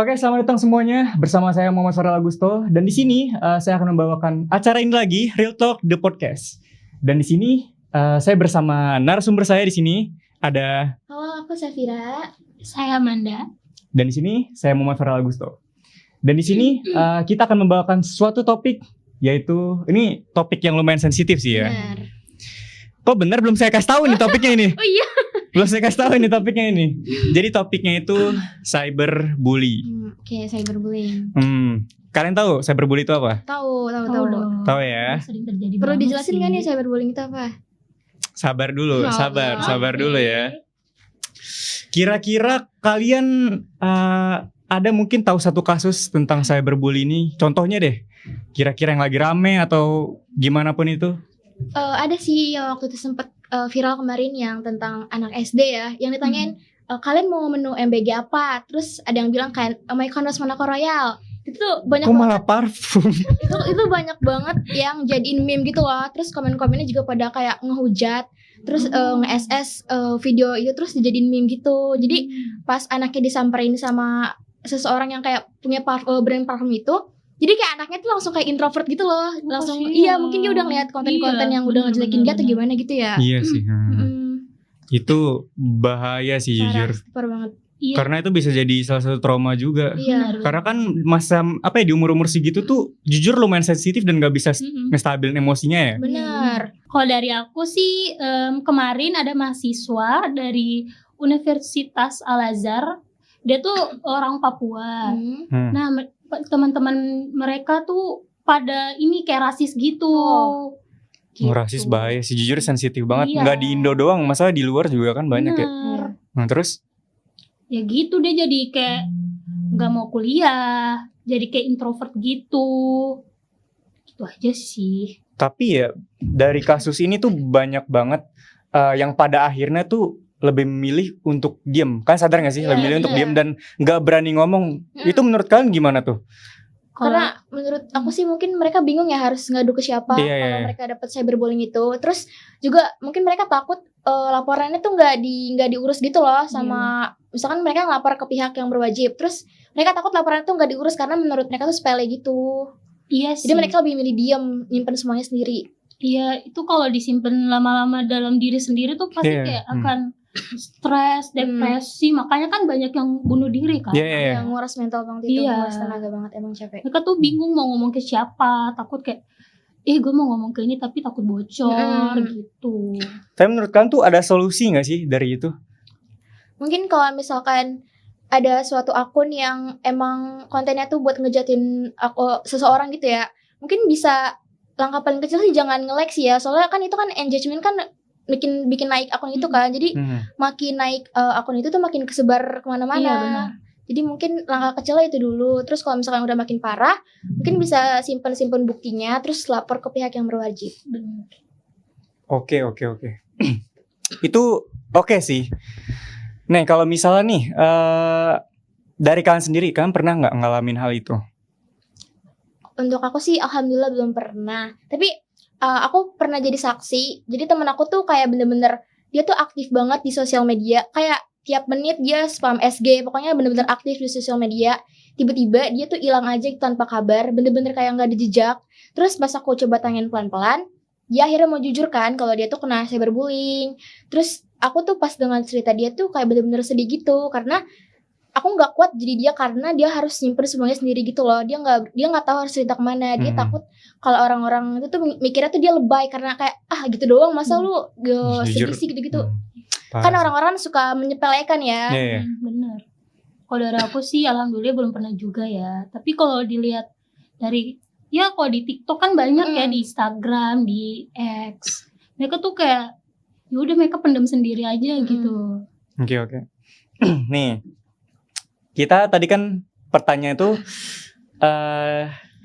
Oke, selamat datang semuanya. Bersama saya Muhammad Farel Agusto dan di sini saya akan membawakan acara ini lagi, Real Talk The Podcast. Dan di sini saya bersama narasumber saya di sini ada. Halo, aku Safira. Saya Amanda. Dan di sini saya Muhammad Farel Agusto. Dan di sini kita akan membawakan suatu topik, yaitu ini topik yang lumayan sensitif sih ya. Benar. Kok bener belum saya kasih tahu nih topiknya ini? Oh iya. Belum saya kasih tahu ini topiknya ini. Jadi topiknya itu cyberbully. Oke, cyberbullying. Kalian tahu cyberbully itu apa? Tahu. dong. Tahu ya. Sering terjadi. Perlu banget dijelasin sih. nggak nih cyberbullying itu apa? Sabar dulu, Oh, sabar dulu ya. Kira-kira kalian ada mungkin tahu satu kasus tentang cyberbully ini? Contohnya deh. Kira-kira yang lagi rame atau gimana pun itu? Ada sih yang waktu itu sempat viral kemarin yang tentang anak SD ya, yang ditanyain kalian mau menu MBG apa? Terus ada yang bilang kayak Mykonos Monaco Royal. Itu tuh banyak Kok banget. malah parfum? Itu banyak banget yang jadiin meme gitu loh. Terus komen-komennya juga pada kayak ngehujat. Terus nge-SS video itu terus dijadiin meme gitu. Jadi pas anaknya disamperin sama seseorang yang kayak punya brand parfum itu, jadi kayak anaknya tuh langsung kayak introvert gitu loh. Langsung kasihan. mungkin dia udah ngeliat konten-konten yang udah ngejelekin dia atau gimana gitu ya. Iya sih. Itu bahaya sih Parah, jujur. parah banget. Iya. Karena itu bisa jadi salah satu trauma juga. Iya. Karena kan masa di umur-umur segitu tuh jujur lumayan sensitif dan gak bisa ngestabilin emosinya ya. Benar. Kalau dari aku sih kemarin ada mahasiswa dari Universitas Al-Azhar. Dia tuh orang Papua. Nah, teman-teman mereka tuh pada ini kayak rasis gitu. Rasis bahaya sih, jujur sensitif banget. Iya. Nggak di Indo doang, masalah di luar juga kan banyak ya. Bener. Nah terus? Ya gitu, dia jadi kayak gak mau kuliah, jadi kayak introvert gitu. Gitu aja sih. Tapi ya dari kasus ini tuh banyak banget yang pada akhirnya tuh lebih memilih untuk diem. Kan sadar gak sih? Iya, Lebih memilih untuk iya. diem dan gak berani ngomong. Itu menurut kalian gimana tuh? Karena menurut aku sih mungkin mereka bingung ya harus ngadu ke siapa Iya, kalau iya. mereka dapat cyberbullying itu. Terus juga mungkin mereka takut laporannya tuh nggak diurus gitu loh sama misalkan mereka ngelapor ke pihak yang berwajib. Terus mereka takut laporannya tuh nggak diurus karena menurut mereka tuh sepele gitu. Iya sih. Jadi mereka lebih milih diem, nyimpen semuanya sendiri. Iya, itu kalau disimpan lama-lama dalam diri sendiri tuh pasti Iya. kayak akan stres, depresi. Makanya kan banyak yang bunuh diri kan. Iya, iya. Yang nguras mental banget itu, Iya. nguras tenaga banget emang capek. Mereka tuh bingung mau ngomong ke siapa, takut kayak gue mau ngomong ke ini tapi takut bocor gitu. Tapi menurut kalian tuh ada solusi gak sih dari itu? Mungkin kalau misalkan ada suatu akun yang emang kontennya tuh buat ngejatin seseorang gitu ya, mungkin bisa langkah paling kecil sih jangan nge-like sih ya, soalnya kan itu kan engagement kan bikin naik akun itu kan, jadi makin naik akun itu tuh makin kesebar kemana-mana. Iya, benar. Jadi mungkin langkah kecilnya itu dulu, terus kalau misalkan udah makin parah, mungkin bisa simpen buktinya, terus lapor ke pihak yang berwajib. Oke. Itu oke sih. Nih kalau misalnya nih dari kalian sendiri, kalian pernah nggak ngalamin hal itu? Untuk aku sih alhamdulillah belum pernah. Tapi aku pernah jadi saksi. Jadi temen aku tuh kayak bener-bener dia tuh aktif banget di sosial media. Kayak tiap menit dia spam SG. Pokoknya bener-bener aktif di sosial media. Tiba-tiba dia tuh hilang aja tanpa kabar. Bener-bener kayak gak ada jejak. Terus pas aku coba tanyain pelan-pelan, dia akhirnya mau jujur kan kalau dia tuh kena cyberbullying. Terus aku tuh pas dengan cerita dia tuh kayak bener-bener sedih gitu. Karena aku nggak kuat jadi dia karena dia harus nyimpen semuanya sendiri gitu loh. Dia nggak tahu harus cerita kemana. Dia takut kalau orang-orang itu tuh mikirnya tuh dia lebay karena kayak gitu doang masa lu sedih sih gitu-gitu. Kan orang-orang suka menyepelekan ya. Iya. Bener. Kalau dari aku sih alhamdulillah belum pernah juga ya. Tapi kalau dilihat dari kalau di TikTok kan banyak ya, di Instagram, di X. Mereka tuh kayak udah mereka pendam sendiri aja gitu. Oke. Nih. Kita tadi kan pertanyaan itu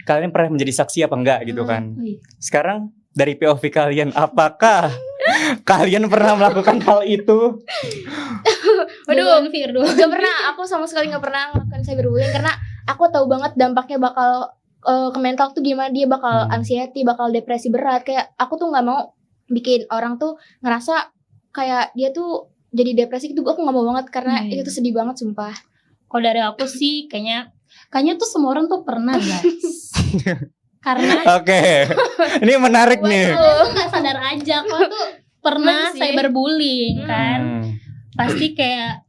kalian pernah menjadi saksi apa enggak gitu kan. Sekarang dari POV kalian, apakah kalian pernah melakukan hal itu? Waduh, gak pernah. Aku sama sekali gak pernah melakukan cyberbullying karena aku tahu banget dampaknya bakal ke mental tuh gimana. Dia bakal anxiety, bakal depresi berat. Kayak aku tuh gak mau bikin orang tuh ngerasa kayak dia tuh jadi depresi gitu. Aku gak mau banget karena itu tuh sedih banget sumpah. Kalau dari aku sih kayaknya tuh semua orang tuh pernah guys. Karena Oke. Ini menarik nih. kalian tuh nggak sadar aja kalau tuh pernah Bener sih. cyberbullying kan. Pasti kayak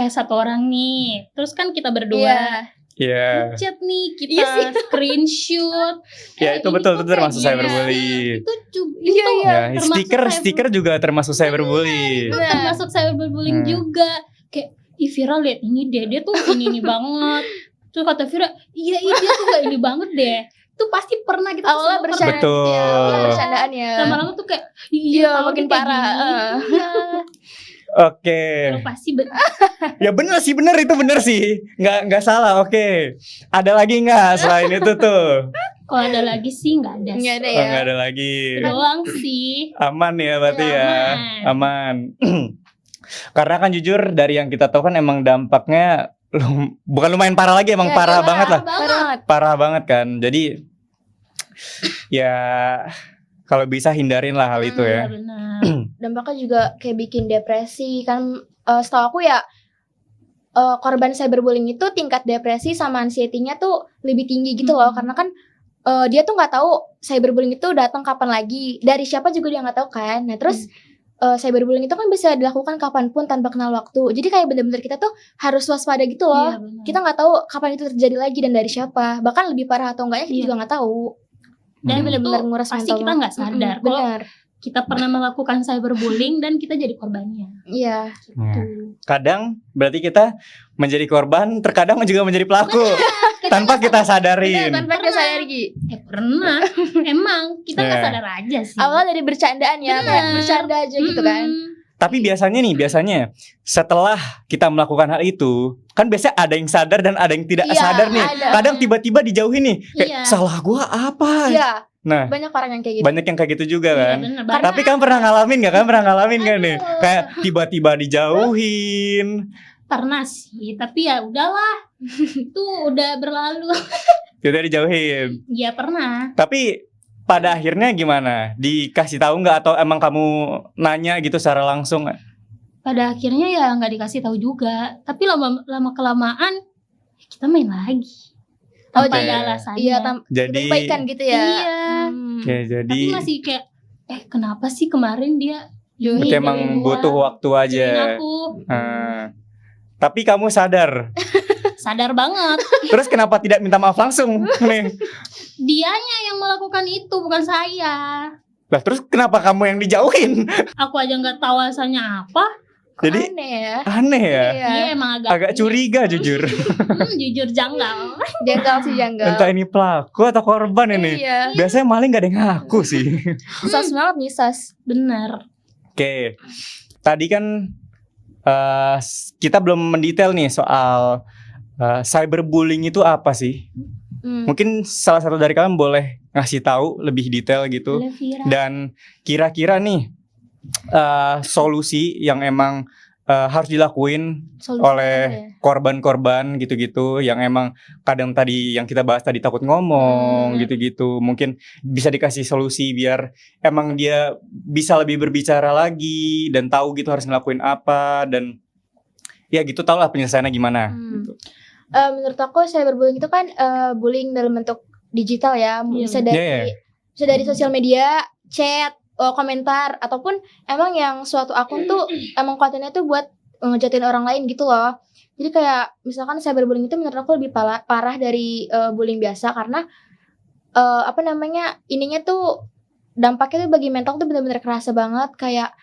satu orang nih. Terus kan kita berdua Iya. chat nih, kita Iya sih. screenshot. Ya itu ini betul kok itu termasuk kayak gini. cyberbullying. Itu Iya, iya. Ya, termasuk stiker juga termasuk cyberbullying. itu Benar. termasuk cyberbullying juga. Kayak Vira lihat ini deh, dia tuh ini banget. Terus kata Vira, iya dia tuh gak ini banget deh. Itu pasti pernah kita tuh Awalnya semua bercanda, Betul. ya, awalnya bercandaan ya. lama-lama tuh kayak Iya, kalau makin dia kayak parah, gini, Iya. Oke. Itu pasti Ya bener itu bener sih. Nggak salah. Oke. Ada lagi nggak selain itu tuh? kalau ada lagi sih nggak ada. Nggak ada Oh, ya. nggak ada lagi. Itu doang sih. Aman ya berarti Ya, ya. Aman. Karena kan jujur dari yang kita tahu kan emang dampaknya bukan lumayan parah lagi, emang Ya, parah iya, banget lah. Parah banget. Parah banget kan. Jadi ya kalau bisa hindarin lah hal itu ya. Iya benar. Dampaknya juga kayak bikin depresi kan. Setahu aku ya korban cyberbullying itu tingkat depresi sama anxiety-nya tuh lebih tinggi gitu loh, karena kan dia tuh nggak tahu cyberbullying itu datang kapan lagi, dari siapa juga dia nggak tahu kan. Nah terus cyberbullying itu kan bisa dilakukan kapanpun tanpa kenal waktu. Jadi kayak bener-bener kita tuh harus waspada gitu loh. Iya, benar. Kita nggak tahu kapan itu terjadi lagi dan dari siapa. Bahkan lebih parah atau enggaknya kita Iya. juga nggak tahu. Dan Jadi bener-bener itu nguras pasti mental kita nggak sadar kalau bener. kita pernah melakukan cyberbullying dan kita jadi korbannya. Iya. Tuh. Kadang berarti kita menjadi korban, terkadang juga menjadi pelaku tanpa kita sadarin. Bener, tanpa kita sadar Gi. Pernah. Emang kita nggak Iya. sadar aja sih. Awal dari bercandaan ya, kayak bercanda aja gitu kan. Tapi biasanya setelah kita melakukan hal itu, kan biasanya ada yang sadar dan ada yang tidak Iya, sadar nih. ada. Kadang tiba-tiba dijauhin nih, kayak Iya. salah gua apa? Iya, Nah, banyak orang yang kayak gitu. banyak yang kayak gitu juga Iya, kan. bener. Karena- Tapi kan pernah ngalamin gak kan? Pernah ngalamin kan nih? Kayak tiba-tiba dijauhin. Pernah sih, tapi ya udahlah. Itu udah berlalu. Udah dijauhin. Ya pernah. Tapi pada akhirnya gimana? Dikasih tahu nggak atau emang kamu nanya gitu secara langsung? Pada akhirnya ya nggak dikasih tahu juga. Tapi lama kelamaan kita main lagi. Oh, Tanpa jadi- ada alasannya. Iya, Jadi kebaikan gitu ya. Iya. ya jadi Tapi masih kayak kenapa sih kemarin dia Jauhin berarti emang jauhin butuh gua, waktu aja. jauhin aku. Tapi kamu sadar. Sadar banget. Terus kenapa tidak minta maaf langsung nih? Dianya yang melakukan itu, bukan saya. Lah terus kenapa kamu yang dijauhin? Aku aja nggak tahu alasannya apa. Kok Jadi- aneh ya. Aneh ya. Iya. Dia emang Agak curiga jujur. Jujur janggal. Janggal sih janggal. Entah ini pelaku atau korban ini. Iya. Biasanya maling gak ada yang ngaku sih. Sas banget nih Sas. Bener. Oke, tadi kan kita belum mendetail nih soal cyberbullying itu apa sih? Mungkin salah satu dari kalian boleh ngasih tahu lebih detail gitu. Boleh, Vira. Dan kira-kira nih solusi yang emang harus dilakuin Solusi oleh apa ya? korban-korban gitu-gitu yang emang kadang tadi yang kita bahas tadi takut ngomong gitu-gitu, mungkin bisa dikasih solusi biar emang dia bisa lebih berbicara lagi dan tahu gitu harus ngelakuin apa dan ya gitu, tau lah penyelesaiannya gimana gitu. Menurut aku cyberbullying itu kan bullying dalam bentuk digital ya. Bisa dari Iya. bisa dari sosial media, chat, komentar, ataupun emang yang suatu akun tuh emang kontennya tuh buat ngejatin orang lain gitu loh. Jadi kayak misalkan cyberbullying itu menurut aku lebih parah dari bullying biasa karena ininya tuh dampaknya tuh bagi mental tuh bener-bener kerasa banget. Kayak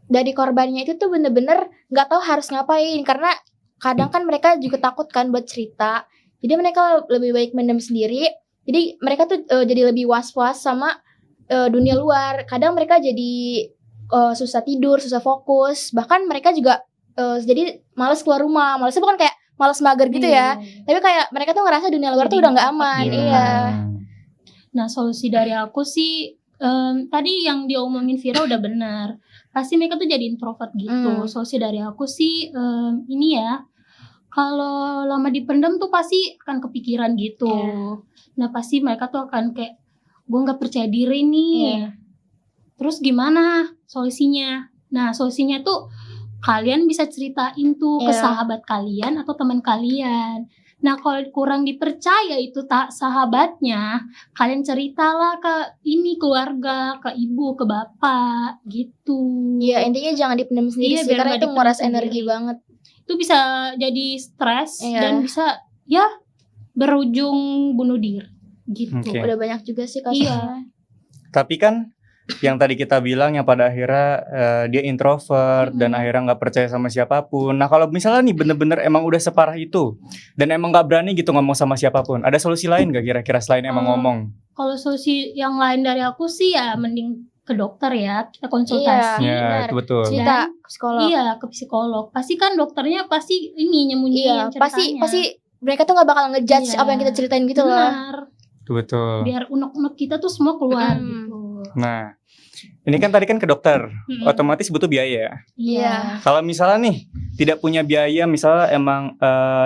dari korbannya itu tuh bener-bener nggak tahu harus ngapain karena kadang kan mereka juga takut kan buat cerita. Jadi mereka lebih baik mendem sendiri. Jadi mereka tuh jadi lebih was-was sama dunia luar. Kadang mereka jadi susah tidur, susah fokus. Bahkan mereka juga jadi malas keluar rumah. Malasnya bukan kayak malas mager gitu ya. Tapi kayak mereka tuh ngerasa dunia luar tuh udah nggak aman. Iya. Nah, solusi dari aku sih tadi yang diomongin Vira udah benar. Pasti mereka tuh jadi introvert gitu. Solusi dari aku sih ini ya. Kalau lama dipendam tuh pasti akan kepikiran gitu. Nah, pasti mereka tuh akan kayak gue nggak percaya diri nih. Terus gimana solusinya? Nah, solusinya tuh kalian bisa ceritain tuh ke Iya. sahabat kalian atau teman kalian. Nah kalau kurang dipercaya itu tak sahabatnya, kalian ceritalah ke ini keluarga, ke ibu, ke bapak gitu. Iya, intinya jangan dipendam sendiri Iya, sih, biar karena nggak itu dipendam nguras sendiri. energi banget. Itu bisa jadi stres Iya. dan bisa ya berujung bunuh diri gitu. Oke. Udah banyak juga sih kasusnya. Tapi kan yang tadi kita bilang yang pada akhirnya dia introvert dan akhirnya nggak percaya sama siapapun. Nah kalau misalnya nih bener-bener emang udah separah itu dan emang nggak berani gitu ngomong sama siapapun, ada solusi lain gak kira-kira selain emang ngomong? Kalau solusi yang lain dari aku sih ya mending ke dokter ya, kita konsultasi. Iya. Ya benar. itu betul. Cerita ke psikolog. Iya, ke psikolog. Pasti kan dokternya pasti ini nyembunyiin Iya, ceritanya. pasti mereka tuh nggak bakal ngejudge Iya. apa yang kita ceritain gitu loh. Benar. Itu betul. Biar unek-unek kita tuh semua keluar gitu. Nah ini kan tadi kan ke dokter, otomatis butuh biaya. Iya. Kalau misalnya nih tidak punya biaya, misalnya emang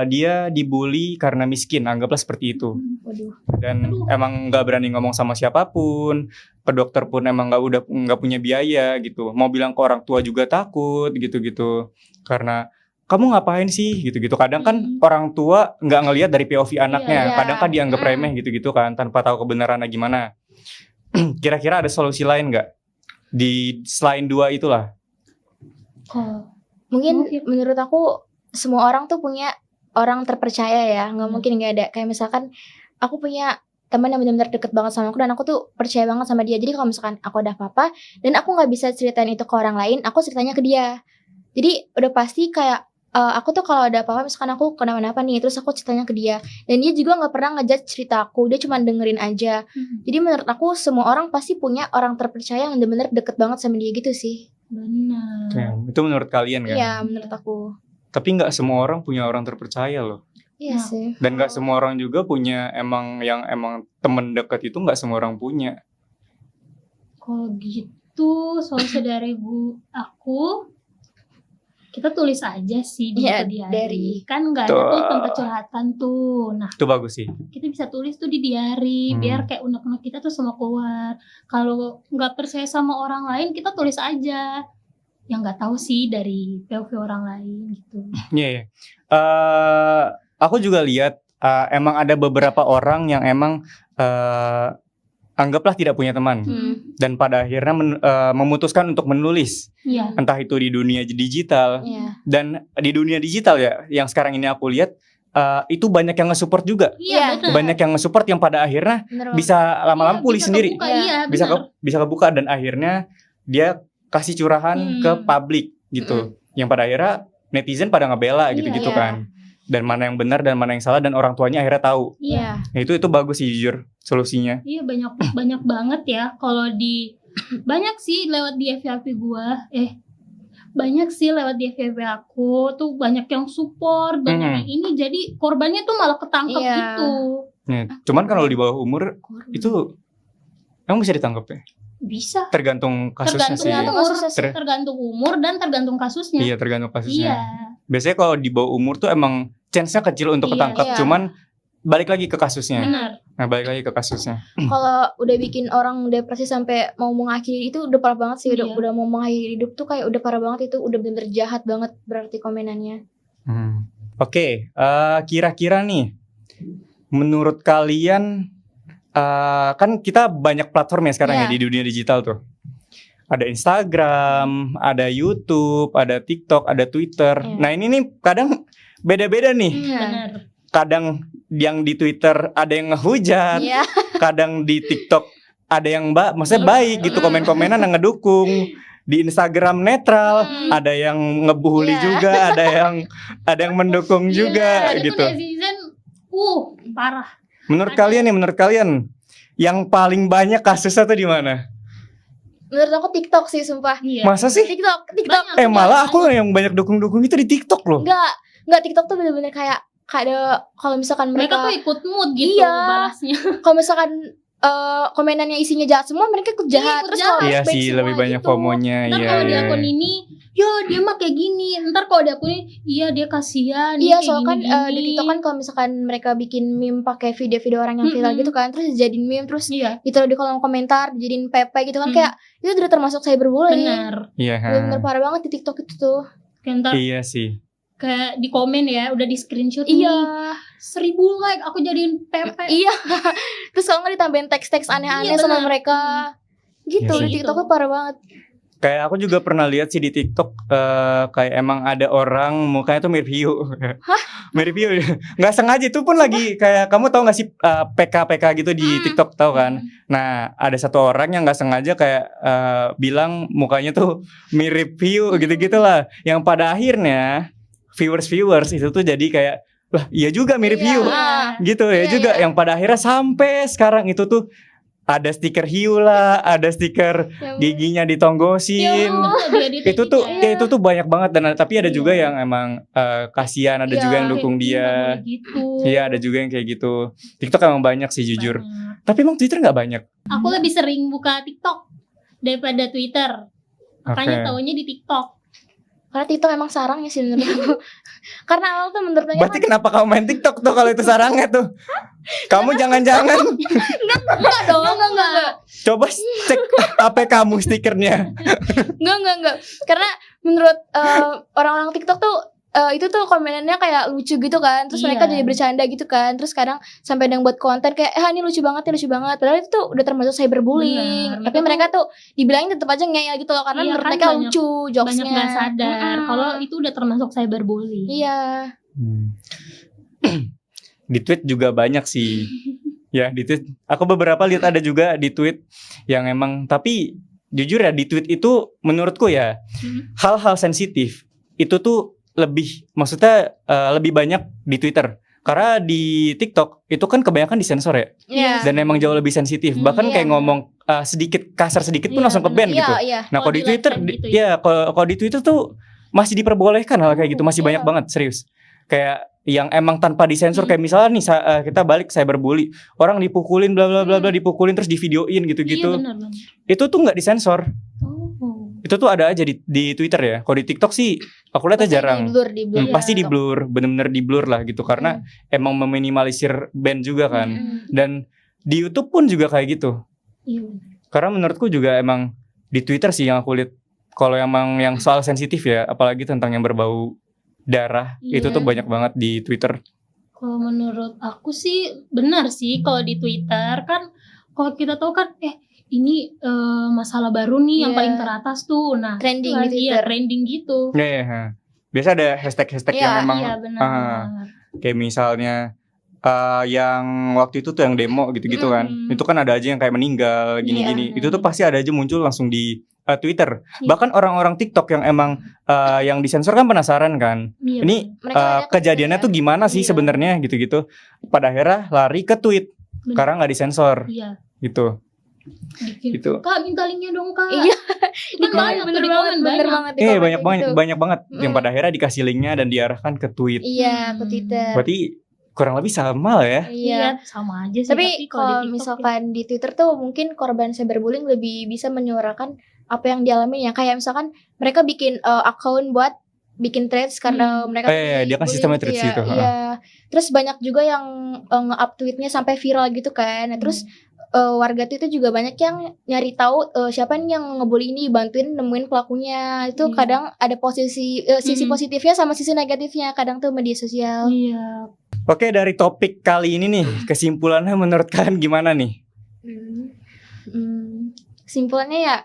dia dibully karena miskin, anggaplah seperti itu. Waduh. Dan emang nggak berani ngomong sama siapapun, ke dokter pun emang nggak punya biaya gitu. Mau bilang ke orang tua juga takut gitu-gitu. Karena kamu ngapain sih gitu-gitu. Kadang kan orang tua nggak ngelihat dari POV anaknya. Iya. Kadang kan dianggap remeh gitu-gitu kan, tanpa tahu kebenarannya gimana. Kira-kira ada solusi lain nggak di selain dua itulah? Mungkin menurut aku semua orang tuh punya orang terpercaya ya, nggak mungkin nggak ada. Kayak misalkan aku punya teman yang benar-benar deket banget sama aku dan aku tuh percaya banget sama dia. Jadi kalau misalkan aku ada apa-apa dan aku nggak bisa ceritain itu ke orang lain, aku ceritanya ke dia. Jadi udah pasti kayak aku tuh kalau ada apa-apa, misalkan aku kenapa-napa nih, terus aku ceritanya ke dia. Dan dia juga nggak pernah ngejudge cerita aku, dia cuma dengerin aja. Jadi menurut aku semua orang pasti punya orang terpercaya yang benar-benar deket banget sama dia gitu sih. Benar. Ya, itu menurut kalian kan? Iya, menurut aku. Tapi nggak semua orang punya orang terpercaya loh. Iya sih. Dan nggak semua orang juga punya emang temen dekat itu nggak semua orang punya. Kalau gitu, solusi dari aku, kita tulis aja sih di Iya, diary. diary. Kan nggak ada tuh tempat curhatan tuh. Nah, Itu bagus sih. kita bisa tulis tuh di diary biar kayak unek-unek kita tuh semua keluar. Kalau nggak percaya sama orang lain, kita tulis aja. Yang nggak tahu sih dari POV orang lain gitu. Iya. Aku juga lihat emang ada beberapa orang yang emang anggaplah tidak punya teman dan pada akhirnya memutuskan untuk menulis, Iya. entah itu di dunia digital. Iya. Dan di dunia digital ya, yang sekarang ini aku lihat itu banyak yang nge-support juga. Iya, benar. Banyak yang nge-support yang pada akhirnya Bener banget. bisa lama-lama pulih bisa sendiri. kebuka, Iya. iya, Bisa benar. bisa kebuka dan akhirnya dia kasih curahan ke publik gitu. Yang pada akhirnya netizen pada ngebela gitu-gitu Iya. kan. Dan mana yang benar dan mana yang salah dan orang tuanya akhirnya tahu. Iya. Nah, itu bagus sih jujur solusinya. Iya, banyak banget ya kalau banyak sih lewat di FYP gua. Banyak sih lewat di FYP aku tuh banyak yang support, banyak yang ini jadi korbannya tuh malah ketangkep Iya. gitu. Nah, cuman kalau di bawah umur itu emang bisa ditangkap ya? Bisa. Tergantung kasusnya sih. Tergantung umur dan tergantung kasusnya. Iya, tergantung kasusnya. Iya. Biasanya kalau di bawah umur tuh emang chance-nya kecil untuk Iya. ketangkap, Iya. cuman balik lagi ke kasusnya. Benar. Nah, balik lagi ke kasusnya. Kalau udah bikin orang depresi sampai mau mengakhiri itu udah parah banget sih. Iya. Udah mau mengakhiri hidup tuh kayak udah parah banget, itu udah bener-bener jahat banget berarti komenannya. Oke, kira-kira nih, menurut kalian kan kita banyak platform ya sekarang ya Iya. di dunia digital tuh. Ada Instagram, ada YouTube, ada TikTok, ada Twitter. Iya. Nah ini nih kadang beda-beda nih. Benar. Kadang yang di Twitter ada yang ngehujat, Iya. kadang di TikTok ada yang maksudnya baik gitu, komen-komenan yang ngedukung. Di Instagram netral, ada yang ngebully Iya. juga, ada yang mendukung juga Iya, gitu. itu netizen parah. Menurut kalian yang paling banyak kasusnya tuh di mana? Menurut aku TikTok sih sumpah. Iya. Masa sih? TikTok. Banyak. Malah aku yang banyak dukung-dukung itu di TikTok loh. Enggak TikTok tuh bener-bener kayak ada kalau misalkan Mereka mereka tuh ikut mood gitu Iya. balasnya. kalau misalkan komenannya isinya jahat semua, mereka ikut jahat. ikut Terus jahat. kalau Iya baik sih, semua lebih banyak gitu. FOMO-nya. Ntar Iya, kalau di iya. akun ini, ya dia mah kayak gini. Ntar kalau di akun ini, iya dia kasihan. Iya, dia kayak soalnya kan gini-gini. di TikTok kan kalau misalkan mereka bikin meme pakai video-video orang yang viral gitu kan, terus dijadiin meme, terus Iya, ditaruh di kolom komentar, dijadiin PP gitu kan, kayak itu udah termasuk cyberbullying. benar. Iya. Bener-bener parah banget di TikTok itu tuh. Kayak ntar Iya sih. kayak di komen ya, udah di screenshot Iya. nih 1000 like aku jadiin PP. Iya. Terus kalau nggak ditambahin teks-teks aneh-aneh Iya, sama benar. mereka. Gitu, Iya di sih. TikTok tuh parah banget. Kayak aku juga pernah lihat sih di TikTok kayak emang ada orang mukanya tuh mirip hiu. Mirip hiu. Nggak sengaja itu pun lagi kayak kamu tahu nggak sih PK gitu di TikTok tahu kan? Nah, ada satu orang yang nggak sengaja kayak bilang mukanya tuh mirip hiu gitu-gitulah. Yang pada akhirnya viewers itu tuh jadi kayak lah iya juga mirip hiu. Gitu ya Iya, juga iya. yang pada akhirnya sampai sekarang itu tuh ada stiker hiu lah, ada stiker giginya ditonggosin. Itu tuh Iya. ya itu tuh banyak banget dan tapi ada Iya. juga yang emang kasihan, ada Iya. juga yang dukung dia. Gitu. Iya, ada juga yang kayak gitu. TikTok emang banyak sih jujur. Banyak. Tapi emang Twitter nggak banyak. Aku lebih sering buka TikTok daripada Twitter. Makanya Oke. taunya di TikTok. Karena TikTok emang sarangnya sih menurut aku. Karena awal tuh menurut mereka Berarti kenapa kamu main TikTok tuh kalau itu sarangnya tuh? Kamu jangan-jangan enggak dong, enggak. coba cek HP kamu stikernya. Enggak. Karena menurut orang-orang TikTok tuh itu tuh komenannya kayak lucu gitu kan. Terus Iya. mereka jadi bercanda gitu kan. Terus kadang sampai ada yang buat konten kayak ini lucu banget. Padahal itu tuh udah termasuk cyberbullying. Benar. Tapi mereka tuh dibilangin tetap aja ngeyel gitu loh. Karena Iya, menurut kan mereka banyak- lucu jokesnya. Banyak gak sadar kalau itu udah termasuk cyberbullying. Iya. Di tweet juga banyak sih. Ya, di tweet. Aku beberapa lihat ada juga di tweet yang emang tapi jujur ya di tweet itu menurutku ya hal-hal sensitif itu tuh maksudnya lebih banyak di Twitter. Karena di TikTok itu kan kebanyakan disensor ya. Iya. Dan emang jauh lebih sensitif. Bahkan Iya. kayak ngomong sedikit kasar sedikit pun Iya, langsung ke ban gitu. Iya. Nah, Kalau kalau di di Twitter live-kan gitu ya. kalau di Twitter tuh masih diperbolehkan hal kayak gitu, masih Iya. banyak banget serius. Kayak yang emang tanpa disensor kayak misalnya nih kita balik cyberbully, orang dipukulin bla bla bla bla dipukulin terus divideoin gitu-gitu. Iya benar. Itu tuh nggak disensor. Oh. Itu tuh ada aja di Twitter ya. Kalau di TikTok sih aku lihatnya jarang. Di blur. Pasti Iya. di blur, bener-bener di blur lah gitu karena emang meminimalisir band juga kan. Dan di YouTube pun juga kayak gitu. Iya. Karena menurutku juga emang di Twitter sih yang aku lihat kalau emang yang soal sensitif ya, apalagi tentang yang berbau darah, Iya. itu tuh banyak banget di Twitter. Kalau menurut aku sih benar sih kalau di Twitter kan kalau kita tahu kan ini masalah baru nih yang Iya. paling teratas tuh. Nah, Trending itu di lagi ya Twitter. trending gitu. Iya. Biasa ada hashtag-hashtag Iya, yang memang Iya benar. kayak misalnya yang waktu itu tuh yang demo gitu-gitu kan. Itu kan ada aja yang kayak meninggal gini-gini. Iya. Itu tuh pasti ada aja muncul langsung di Twitter. Iya. Bahkan orang-orang TikTok yang emang yang disensor kan penasaran kan. Iya, Ini Mereka banyak kejadiannya tuh gimana sih Iya. sebenarnya gitu-gitu. Pada akhirnya lari ke tweet benar. karena nggak disensor Iya. gitu. Bikin, Gitu. Kak minta linknya dong Kak. Iya. Kan banyak tuh di komen bener banyak. banget. di Banyak komen gitu. banyak banget yang pada akhirnya dikasih linknya dan diarahkan ke tweet. Iya, ke Twitter. Berarti kurang lebih sama lah ya. Iya. Sama aja sih. Tapi kalau di TikTok misalkan di Twitter tuh mungkin korban cyberbullying lebih bisa menyuarakan apa yang dialami ya. Kayak misalkan mereka bikin account buat bikin threads karena mereka Dia kan dibully sistemnya gitu threads ya. gitu. Iya. Terus banyak juga yang nge-up tweetnya sampai viral gitu kan. Nah, terus warga Twitter juga banyak yang nyari tahu siapa nih yang ngebully ini, bantuin nemuin pelakunya. Itu Iya. kadang ada sisi positifnya sama sisi negatifnya kadang tuh media sosial. Iya. Oke, dari topik kali ini nih, kesimpulannya menurut kalian gimana nih? Kesimpulannya ya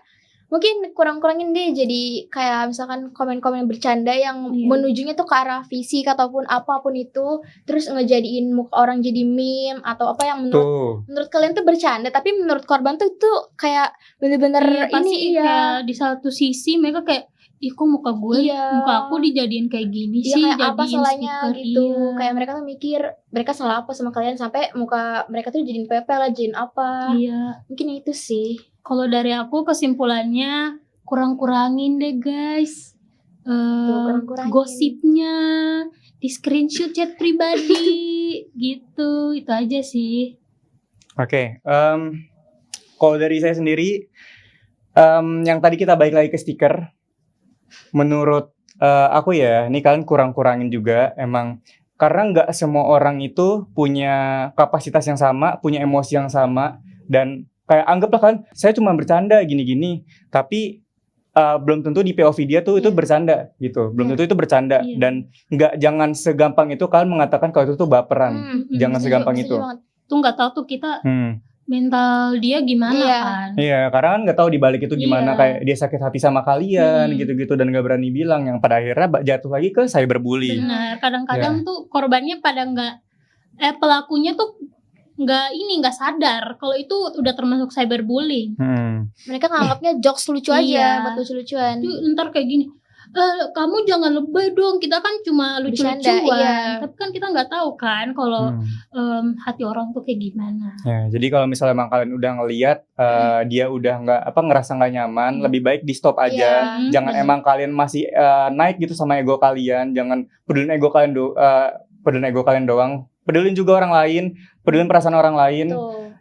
mungkin kurang-kurangin deh jadi kayak misalkan komen-komen bercanda yang Iya. menujunya tuh ke arah fisik ataupun apapun itu, terus ngejadiin muka orang jadi meme atau apa yang menurut kalian tuh bercanda tapi menurut korban tuh itu kayak bener-bener Iya, pasti ini iya kayak di satu sisi mereka kayak ih kok muka gue Iya. muka aku dijadiin kayak gini iya sih kayak apa jadiin salahnya stiker, gitu. iya. Kayak mereka tuh mikir mereka salah apa sama kalian sampai muka mereka tuh jadiin pepe lah, jadiin apa. Iya. Mungkin itu sih. Kalau dari aku kesimpulannya kurang-kurangin deh guys. kurang-kurangin. Gosipnya di screenshot chat pribadi gitu, itu aja sih. Oke, kalau dari saya sendiri, yang tadi kita balik lagi ke stiker, menurut aku ya, ini kalian kurang-kurangin juga, emang karena nggak semua orang itu punya kapasitas yang sama, punya emosi yang sama, dan kayak anggaplah kan, saya cuma bercanda gini-gini, tapi belum tentu di POV dia tuh itu bercanda gitu, belum tentu itu bercanda, dan jangan segampang itu kalian mengatakan kalau itu tuh baperan, jangan segampang itu. Tuh nggak tahu tuh kita mental dia gimana kan. Iya, karena kan nggak tahu di balik itu gimana, kayak dia sakit hati sama kalian gitu-gitu dan nggak berani bilang, yang pada akhirnya jatuh lagi ke cyberbullying. Benar, kadang-kadang tuh korbannya pada pelakunya tuh nggak sadar kalau itu udah termasuk cyberbullying. Mereka nganggapnya jokes lucu aja, buat lucu-lucuan. Ntar kayak gini, kamu jangan lebay dong, kita kan cuma lucu-lucuan. Tapi kan kita nggak tahu kan kalau hati orang tuh kayak gimana. Ya, jadi kalau misalnya emang kalian udah ngelihat dia udah ngerasa nggak nyaman, lebih baik di stop aja. Jangan emang kalian masih naik gitu sama ego kalian, jangan pedulin ego kalian doang. Pedulin juga orang lain, pedulin perasaan orang lain.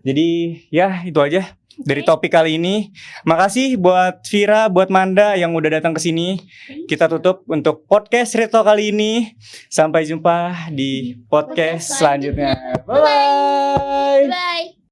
Jadi ya itu aja dari topik kali ini. Makasih buat Vira, buat Manda yang udah datang ke sini. Kita tutup untuk podcast Reto kali ini. Sampai jumpa di podcast selanjutnya. Bye. Bye.